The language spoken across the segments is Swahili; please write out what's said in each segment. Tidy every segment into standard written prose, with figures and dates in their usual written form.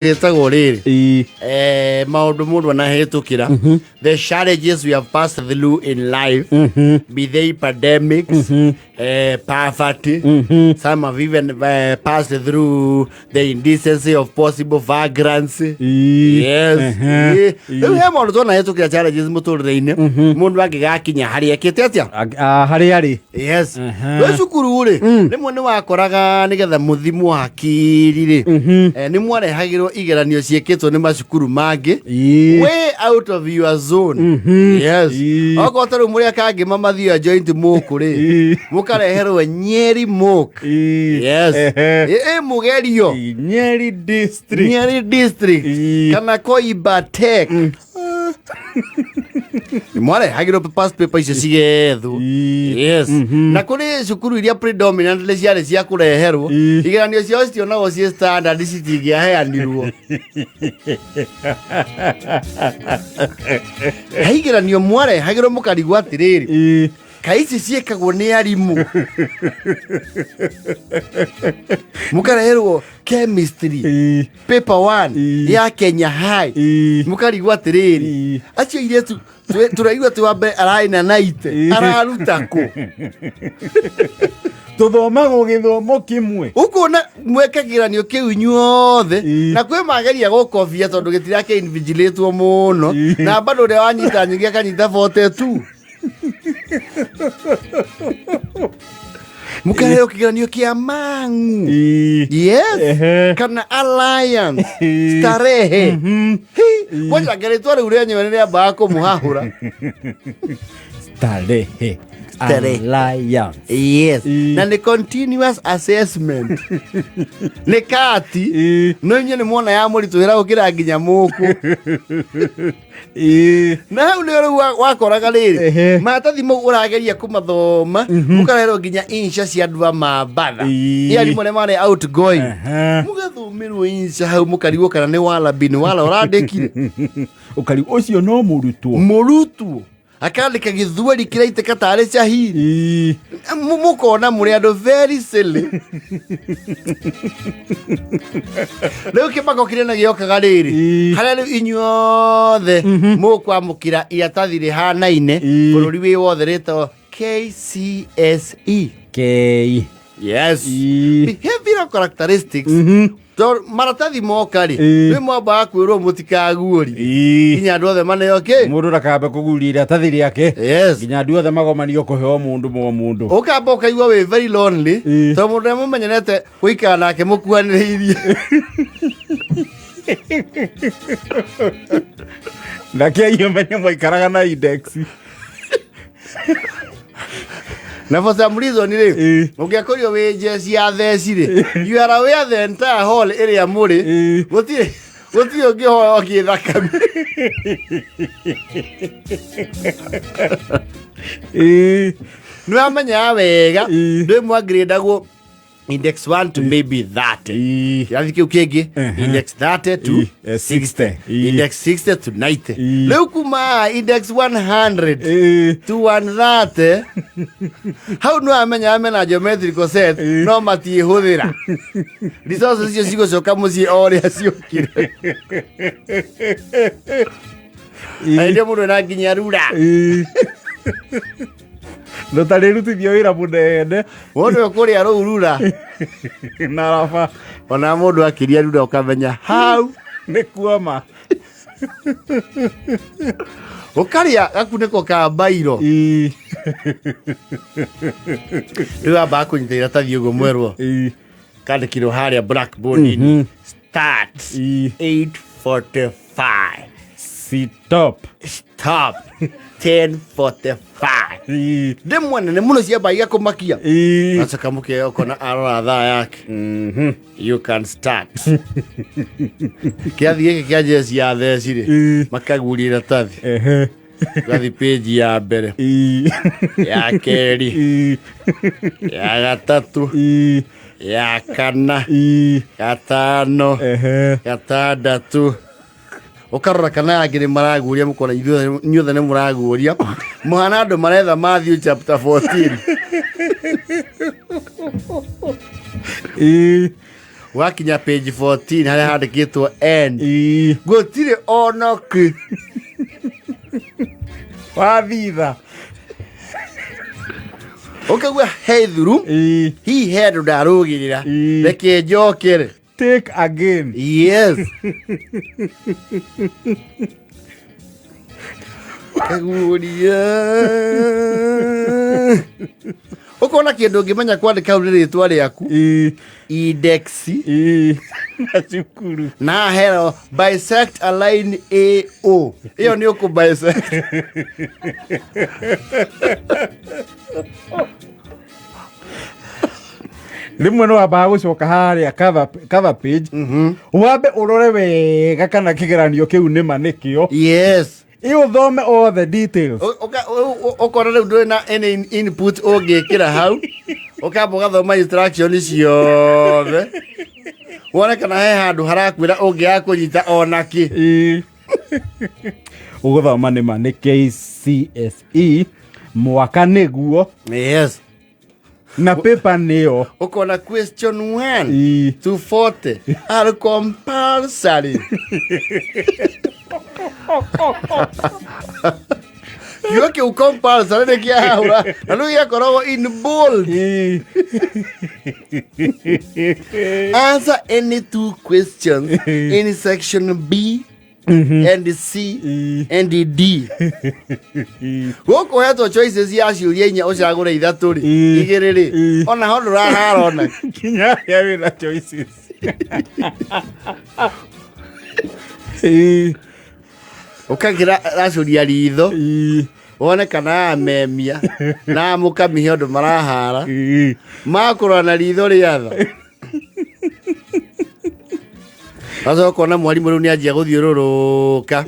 Getagwo riri maundu mundu anahetukira the challenges we have passed through in life, be they pandemics, poverty, some have even passed through the indecency of possible vagrancy. Yes. He maundu tu anahetukira challenges muturire-ini mundu angigakinya hari ekite atia hari ari. Yes. We cukuru ri rimwe ni wakoraga nigetha muthimu hakiri ri ni mwarehagirwo igeranio cieketwo ni macukuru mangi way out of your zone. Yes. Oko taru muri akangi mamathio joint muku ri mukareherwo Nyeri Mook. Yes. Mugerio Nyeri district kana Koiba Tech. Mware hagiro past paper icio cigethu. Yes. Na kuri cukuru iria predominantly ciarĩ cia kureherwo igeranio ciao citionagwo ci standard citingĩaheanirwo. Igeranio mware hagiro mũkarigwo atĩrĩrĩ kaici ciekagwo nĩ arimũ mukareherwo chemistry paper 1 ya Kenya High mukarigwo atĩrĩrĩ acio iretu turaigua tu wambe araina naite araruta ku tuthomago githomo kimwe ukona mwekagiranio kiu nyothe na kwe mageria gukobia tondu gitirake invigilatwo muno na bado ria wanyita nyingi akanyita 42 mukareo kigeranio kia Mang'u. Yes. Kana Alliance Starehe kwaja geretwa riu ria nyewe ria bako muhahura Starehe Alliance. Yes. Na ni continuous assessment ni kati no nye ni mwona ya muritu hira gukira nginya muku na hau nĩ wakoraga rĩrĩ maratathi mau ũrageria kũmathoma mũkarerwo nginya insha cia andũ a mambatha arimũ arĩa marĩ outgoing mũgathomĩrwo insha hau mũkarigwo kana nĩ walabi nĩ wala ũrandĩkire ũkarigwo ũcio no mũrutwo akandĩka gĩthweri kĩraitĩka tarĩ cahiri mũkona mũrĩ andũ very silly. Rĩu kĩmako kĩrĩa na gĩokaga rĩrĩ harĩa rĩu inyuothe mũkwamũkĩra iratathi rĩhanaine bũrũri wĩ wothe rĩtagwo KCSE. Yes. Behavioral characteristics. Maratathi moka ri rĩ mwamba kwĩrwo mũtikaguũri nginya andũ othe maneo mũndũ ndakambe kũguũria iratathi rĩake nginya andũ othe magomanio kũheo mũndũ ũkamba ũkaigua wĩ very lonely tondũ mũndũ ũrĩa mũmenyenete gũikara nake mũkuanĩrĩirie nake imenye mwaikaraga na index na for some reason ri ungiakorio we jesi ya theci ri you are aware the entire hall area muri gutire ungihoyo githakami no amenya wega ndwe mwagrade-agwo index 1 to maybe 30 yathi kiu kingi index 30 to 60 index 60 to 90 leo kuma index 100 to 130 how no amena geometrical set no mati huthira resources cio cigocoka mucii oria ciokire ndio mundu na nginya rura no tarĩ rutithio wĩra mũnene mundu ũkũrĩa rũurura na raba ona mundu akiria rura ukamenya hau nĩ kuoma ukaria gakunĩko ka mbairo rĩu amba kũnyita iratathi ũguo mwerwo kandĩkirwo harĩa blackboard start 8:45 stop 10:45 ndimwe nene muno ciamba igakũmakia acoka mũkeo kona arora thaa yake you can start kĩathi gĩkĩ kĩa jesi ya theci rĩ makaguũria iratathi gathi page ya mbere ya kerĩ ya gatatũ ya kana gatano gatandatũ ukarora kana yangĩ nĩ maraguũria mũkona inyuothe nĩ mũraguũria mũhana andũ maretha Matthew chapter 14 wakinya page 14 haria handikitwo end gutire onoki wathitha ukagua hey through he had ndarugirira reke njokere take again. Yes. Kaguria. Ukona kindu ngimenya kwandika uri ritwa riaku. Index. Nachukuru. Na hero bisect a line AO. Iyo ni uku bisect. Rimwe no wambaga gucoka haria cover page wambe urore wega kana kigeranio kiu ni manikio. Yes. You thome all the details. Ukona riu nduri na any input ungikira hau. Ukamba gathoma instructions ciothe. Wone kana he handu harakwira ungiya kunyita onaki. Uguthoma ni mani KCSE mwaka niguo. Yes. Na paper niyo. Ukona question 1 to 40 are compulsory. Yoke compulsory de kia haura. Alu ya korogo in bold. Answer any 2 questions in section B and C and D. Woko heto choices ya ciuria inya ucagure ithatu ri igiri ri ona ho ndurarona kinya ya wina choices. Ukagira racuria ritho wone kana amemia na mukamihia ndu marahara makura na ritho riatha. Azo kona mwalimu riu ni anjia guthiururuka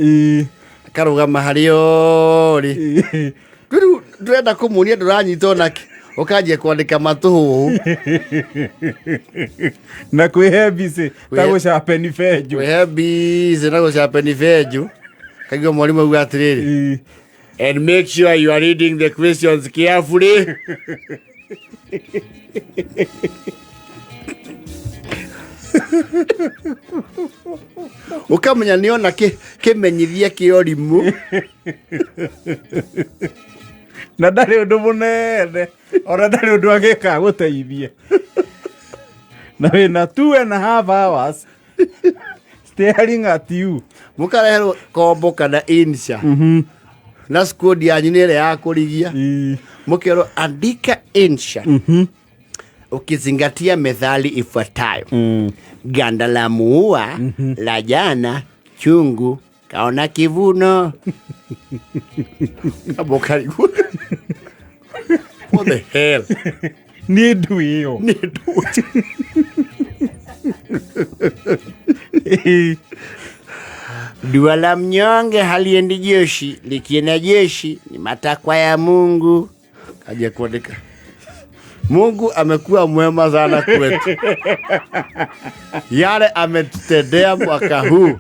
akarugama hario ri riu ndurenda kumunia nduranyita onaki ukanjia kwandika matuhu na kwihe busy ta gucapeni benju kwihe busy na gucapeni benju kaigua mwalimu auga atiriri and make sure you are reading the questions carefully. Ukamenya niona kimenyithia kiorimu na ndari undu munene ona ndari undu agika guteithie na wina 2.5 hours staring at you. Mukareherwo kombo kana insha na squad yanyu nile ya kurigia mukero andika insha ukizingatia methali ifuatayo. Ganda la muua la jana chungu kaona kivuno. Abokarigu. What the hell? Nidu hiyo. Dua la mnyonge haliendi jeshi, likienda jeshi ni matakwa ya Mungu. Kaja kuandika. Mungu amekuwa mwema sana kwetu. Yale ametutendea mwaka huu.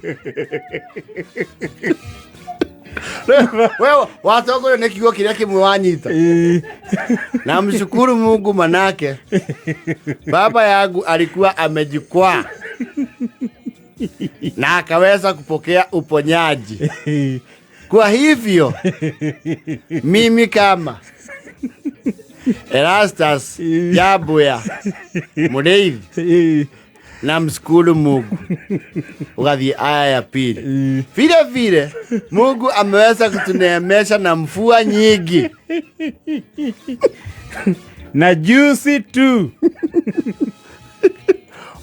Wewe watogo ni kigo kiria kimwe wanyita. Na mshukuru Mungu manake baba yangu alikuwa amejikwaa na akaweza kupokea uponyaji. Kwa hivyo mimi kama Erastus Yabuya Mureithi na mshukuru Mungu. Ugathie aya ya pili. Vile vile Mungu ameweza kutuneemesha na mvua nyingi na juicy tu.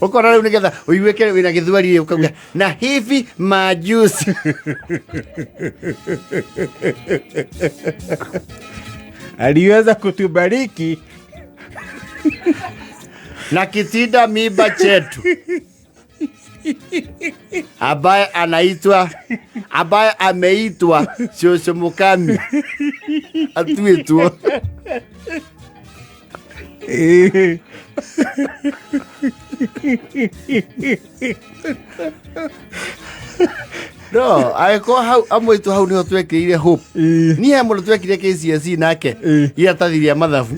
Uko na unigetha uiweke wina githwari ukaga na hivi majusi. Aliweza kutubariki na kitinda miba chetu ambaye ameitwa Shosho Mukami atuitwa. No, aiko hau amwitu hau niho twekire hope. Ni he mundu twekire KCSE nake ira tathiria mathabu.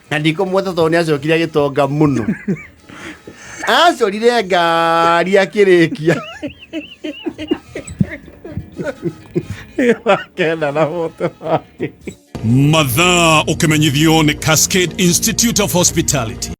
Na ndiko mweta to ni acokire gitonga muno. acorire ngari akĩrĩkia Wakenda na moto wake. Mathaa ũkĩmenyithio nĩ Cascade Institute of Hospitality.